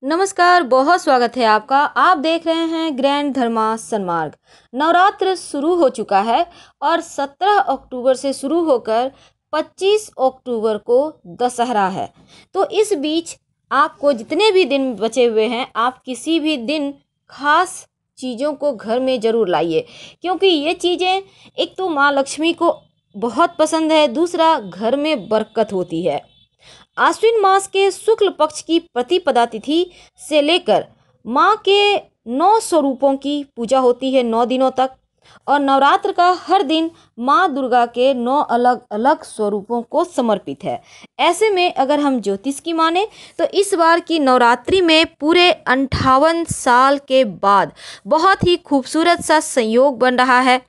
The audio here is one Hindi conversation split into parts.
नमस्कार, बहुत स्वागत है आपका। आप देख रहे हैं ग्रैंड धर्मा सन्मार्ग। नवरात्र शुरू हो चुका है और 17 अक्टूबर से शुरू होकर 25 अक्टूबर को दशहरा है। तो इस बीच आपको जितने भी दिन बचे हुए हैं, आप किसी भी दिन खास चीज़ों को घर में ज़रूर लाइए, क्योंकि ये चीज़ें एक तो माँ लक्ष्मी को बहुत पसंद है, दूसरा घर में बरकत होती है। आश्विन मास के शुक्ल पक्ष की प्रतिपदा तिथि से लेकर माँ के 9 स्वरूपों की पूजा होती है 9 दिनों तक, और नवरात्र का हर दिन माँ दुर्गा के 9 अलग अलग स्वरूपों को समर्पित है। ऐसे में अगर हम ज्योतिष की माने तो इस बार की नवरात्रि में पूरे 58 साल के बाद बहुत ही खूबसूरत सा संयोग बन रहा है।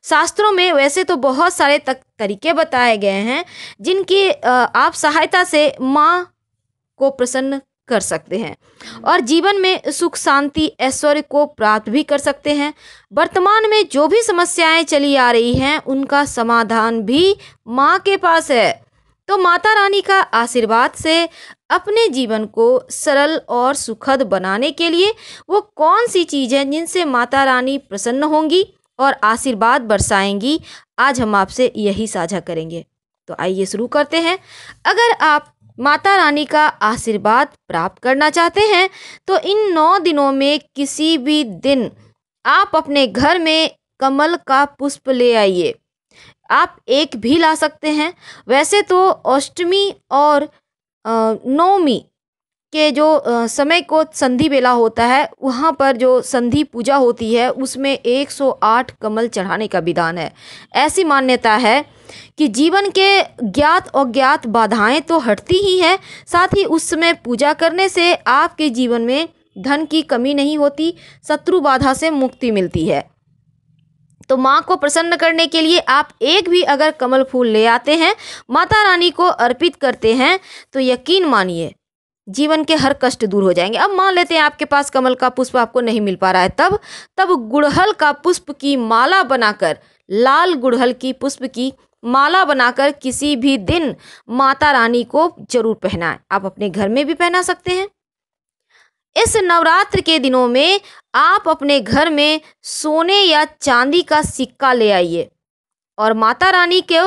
शास्त्रों में वैसे तो बहुत सारे तरीके बताए गए हैं जिनकी आप सहायता से माँ को प्रसन्न कर सकते हैं और जीवन में सुख शांति ऐश्वर्य को प्राप्त भी कर सकते हैं। वर्तमान में जो भी समस्याएं चली आ रही हैं उनका समाधान भी माँ के पास है। तो माता रानी का आशीर्वाद से अपने जीवन को सरल और सुखद बनाने के लिए वो कौन सी चीज़ें जिनसे माता रानी प्रसन्न होंगी और आशीर्वाद बरसाएंगी, आज हम आपसे यही साझा करेंगे। तो आइए शुरू करते हैं। अगर आप माता रानी का आशीर्वाद प्राप्त करना चाहते हैं तो इन 9 दिनों में किसी भी दिन आप अपने घर में कमल का पुष्प ले आइए। आप एक भी ला सकते हैं। वैसे तो अष्टमी और नवमी के जो समय को संधि बेला होता है, वहाँ पर जो संधि पूजा होती है उसमें 108 कमल चढ़ाने का विधान है। ऐसी मान्यता है कि जीवन के ज्ञात अज्ञात बाधाएं तो हटती ही हैं, साथ ही उस समय पूजा करने से आपके जीवन में धन की कमी नहीं होती, शत्रु बाधा से मुक्ति मिलती है। तो माँ को प्रसन्न करने के लिए आप एक भी अगर कमल फूल ले आते हैं, माता रानी को अर्पित करते हैं, तो यकीन मानिए जीवन के हर कष्ट दूर हो जाएंगे। अब मान लेते हैं आपके पास कमल का पुष्प आपको नहीं मिल पा रहा है, तब गुड़हल का पुष्प की माला बनाकर, लाल गुड़हल की पुष्प की माला बनाकर किसी भी दिन माता रानी को जरूर पहनाएं। आप अपने घर में भी पहना सकते हैं। इस नवरात्र के दिनों में आप अपने घर में सोने या चांदी का सिक्का ले आइए और माता रानी के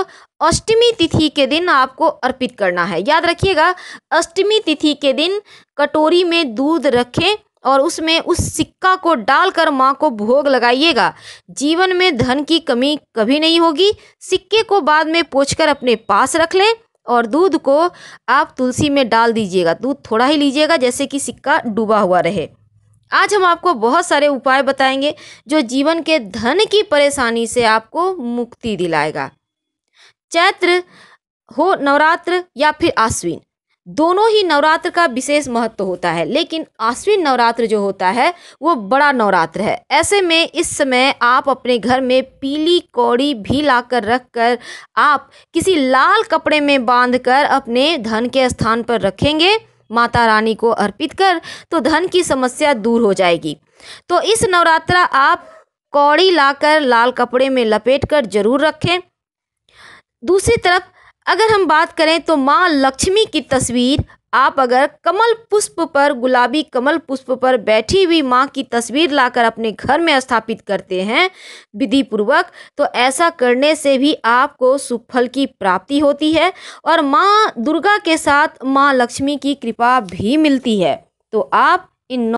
अष्टमी तिथि के दिन आपको अर्पित करना है। याद रखिएगा, अष्टमी तिथि के दिन कटोरी में दूध रखें और उसमें उस सिक्का को डालकर माँ को भोग लगाइएगा। जीवन में धन की कमी कभी नहीं होगी। सिक्के को बाद में पोंछकर अपने पास रख लें और दूध को आप तुलसी में डाल दीजिएगा। दूध थोड़ा ही लीजिएगा, जैसे कि सिक्का डूबा हुआ रहे। आज हम आपको बहुत सारे उपाय बताएंगे जो जीवन के धन की परेशानी से आपको मुक्ति दिलाएगा। चैत्र हो नवरात्र या फिर आश्विन, दोनों ही नवरात्र का विशेष महत्व होता है, लेकिन आश्विन नवरात्र जो होता है वो बड़ा नवरात्र है। ऐसे में इस समय आप अपने घर में पीली कौड़ी भी लाकर रखकर आप किसी लाल कपड़े में बांधकर अपने धन के स्थान पर रखेंगे, माता रानी को अर्पित कर, तो धन की समस्या दूर हो जाएगी। तो इस नवरात्रा आप कौड़ी लाकर लाल कपड़े में लपेट कर जरूर रखें। दूसरी तरफ अगर हम बात करें तो माँ लक्ष्मी की तस्वीर आप अगर कमल पुष्प पर, गुलाबी कमल पुष्प पर बैठी हुई माँ की तस्वीर लाकर अपने घर में स्थापित करते हैं विधि पूर्वक, तो ऐसा करने से भी आपको शुभ फल की प्राप्ति होती है और माँ दुर्गा के साथ माँ लक्ष्मी की कृपा भी मिलती है। तो आप इन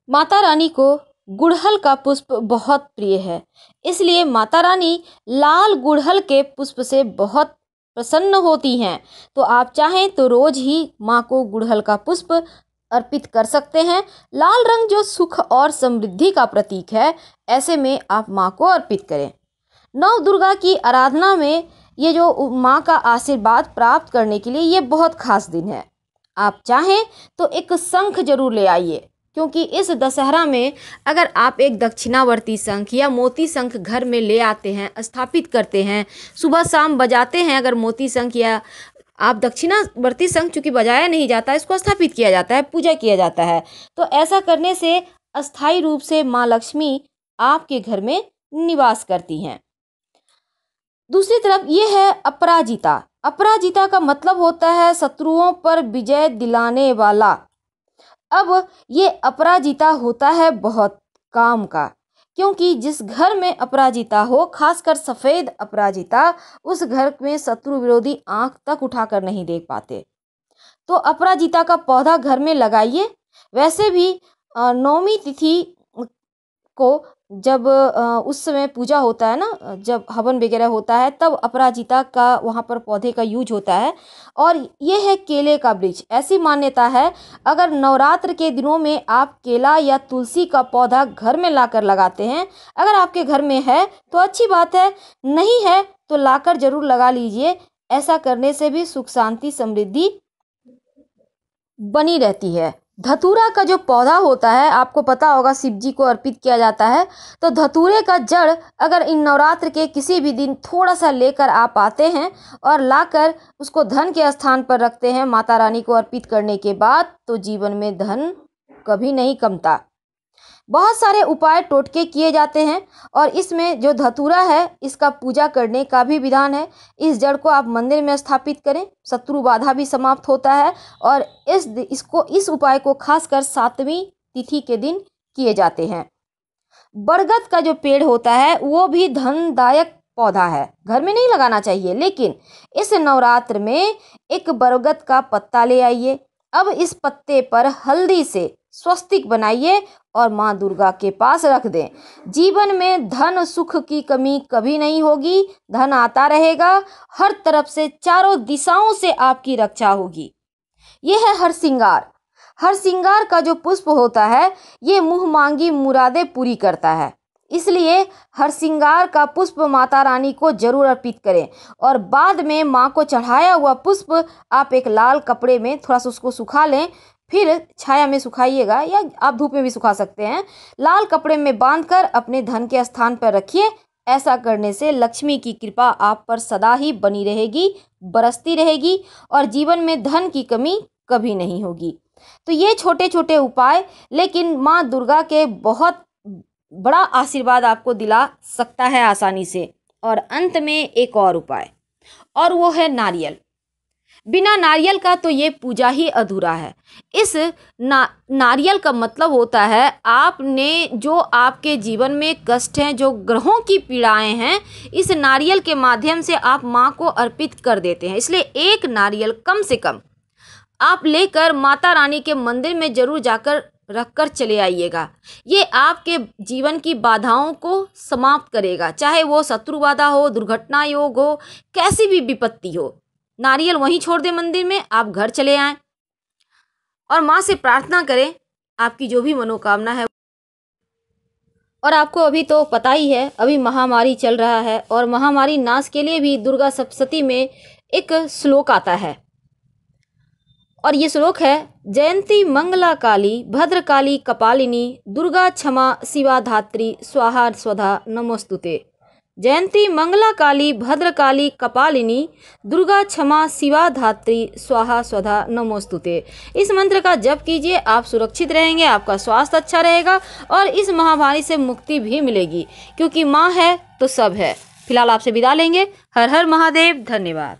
माता रानी को गुड़हल का पुष्प बहुत प्रिय है, इसलिए माता रानी लाल गुड़हल के पुष्प से बहुत प्रसन्न होती हैं। तो आप चाहें तो रोज ही माँ को गुड़हल का पुष्प अर्पित कर सकते हैं। लाल रंग जो सुख और समृद्धि का प्रतीक है, ऐसे में आप माँ को अर्पित करें। नव दुर्गा की आराधना में ये जो माँ का आशीर्वाद प्राप्त करने के लिए ये बहुत खास दिन है। आप चाहें तो एक शंख जरूर ले आइए, क्योंकि इस दशहरा में अगर आप एक दक्षिणावर्ती शंख या मोती शंख घर में ले आते हैं, स्थापित करते हैं, सुबह शाम बजाते हैं, अगर मोती शंख या आप दक्षिणावर्ती शंख, चूँकि बजाया नहीं जाता, इसको स्थापित किया जाता है, पूजा किया जाता है, तो ऐसा करने से अस्थायी रूप से माँ लक्ष्मी आपके घर में निवास करती हैं। दूसरी तरफ ये है अपराजिता। अपराजिता का मतलब होता है शत्रुओं पर विजय दिलाने वाला। अब ये अपराजिता होता है बहुत काम का, क्योंकि जिस घर में अपराजिता हो, खासकर सफेद अपराजिता, उस घर में शत्रु विरोधी आंख तक उठाकर नहीं देख पाते। तो अपराजिता का पौधा घर में लगाइए। वैसे भी नवमी तिथि को जब उस समय पूजा होता है ना, जब हवन वगैरह होता है, तब अपराजिता का वहाँ पर पौधे का यूज होता है। और ये है केले का वृक्ष। ऐसी मान्यता है, अगर नवरात्र के दिनों में आप केला या तुलसी का पौधा घर में लाकर लगाते हैं, अगर आपके घर में है तो अच्छी बात है, नहीं है तो लाकर जरूर लगा लीजिए। ऐसा करने से भी सुख शांति समृद्धि बनी रहती है। धतूरा का जो पौधा होता है, आपको पता होगा, शिव जी को अर्पित किया जाता है। तो धतूरे का जड़ अगर इन नवरात्र के किसी भी दिन थोड़ा सा लेकर आप आते हैं और लाकर उसको धन के स्थान पर रखते हैं माता रानी को अर्पित करने के बाद, तो जीवन में धन कभी नहीं कमता। बहुत सारे उपाय टोटके किए जाते हैं और इसमें जो धतूरा है, इसका पूजा करने का भी विधान है। इस जड़ को आप मंदिर में स्थापित करें, शत्रु बाधा भी समाप्त होता है। और इस उपाय को खासकर 7वीं तिथि के दिन किए जाते हैं। बरगद का जो पेड़ होता है वो भी धनदायक पौधा है, घर में नहीं लगाना चाहिए, लेकिन इस नवरात्र में एक बरगद का पत्ता ले आइए। अब इस पत्ते पर हल्दी से स्वस्तिक बनाइए और माँ दुर्गा के पास रख दें। जीवन में धन सुख की कमी कभी नहीं होगी, धन आता रहेगा, हर तरफ से चारों दिशाओं से आपकी रक्षा होगी। यह है हरसिंगार। हरसिंगार का जो पुष्प होता है, ये मुंह मांगी मुरादें पूरी करता है, इसलिए हरसिंगार का पुष्प माता रानी को जरूर अर्पित करें। और बाद में माँ को चढ़ाया हुआ पुष्प आप एक लाल कपड़े में थोड़ा सा उसको सुखा लें, फिर छाया में सुखाइएगा या आप धूप में भी सुखा सकते हैं। लाल कपड़े में बांधकर अपने धन के स्थान पर रखिए। ऐसा करने से लक्ष्मी की कृपा आप पर सदा ही बनी रहेगी, बरसती रहेगी और जीवन में धन की कमी कभी नहीं होगी। तो ये छोटे छोटे उपाय, लेकिन माँ दुर्गा के बहुत बड़ा आशीर्वाद आपको दिला सकता है आसानी से। और अंत में एक और उपाय, और वो है नारियल। बिना नारियल का तो ये पूजा ही अधूरा है। इस नारियल का मतलब होता है, आपने जो आपके जीवन में कष्ट हैं, जो ग्रहों की पीड़ाएं हैं, इस नारियल के माध्यम से आप माँ को अर्पित कर देते हैं। इसलिए एक नारियल कम से कम आप लेकर माता रानी के मंदिर में जरूर जाकर रखकर चले आइएगा। ये आपके जीवन की बाधाओं को समाप्त करेगा, चाहे वो शत्रु बाधा हो, दुर्घटना योग हो, कैसी भी विपत्ति हो। नारियल वहीं छोड़ दे मंदिर में, आप घर चले आएं और माँ से प्रार्थना करें आपकी जो भी मनोकामना है। और आपको अभी तो पता ही है, अभी महामारी चल रहा है और महामारी नाश के लिए भी दुर्गा सप्तशती में एक श्लोक आता है और ये श्लोक है, जयंती मंगला काली भद्रकाली कपालिनी दुर्गा क्षमा शिवा धात्री स्वाहा स्वधा नमोस्तुते। जयंती मंगला काली भद्रकाली कपालिनी दुर्गा क्षमा शिवा धात्री स्वाहा स्वधा नमोस्तुते। इस मंत्र का जप कीजिए, आप सुरक्षित रहेंगे, आपका स्वास्थ्य अच्छा रहेगा और इस महामारी से मुक्ति भी मिलेगी, क्योंकि माँ है तो सब है। फिलहाल आपसे विदा लेंगे। हर हर महादेव। धन्यवाद।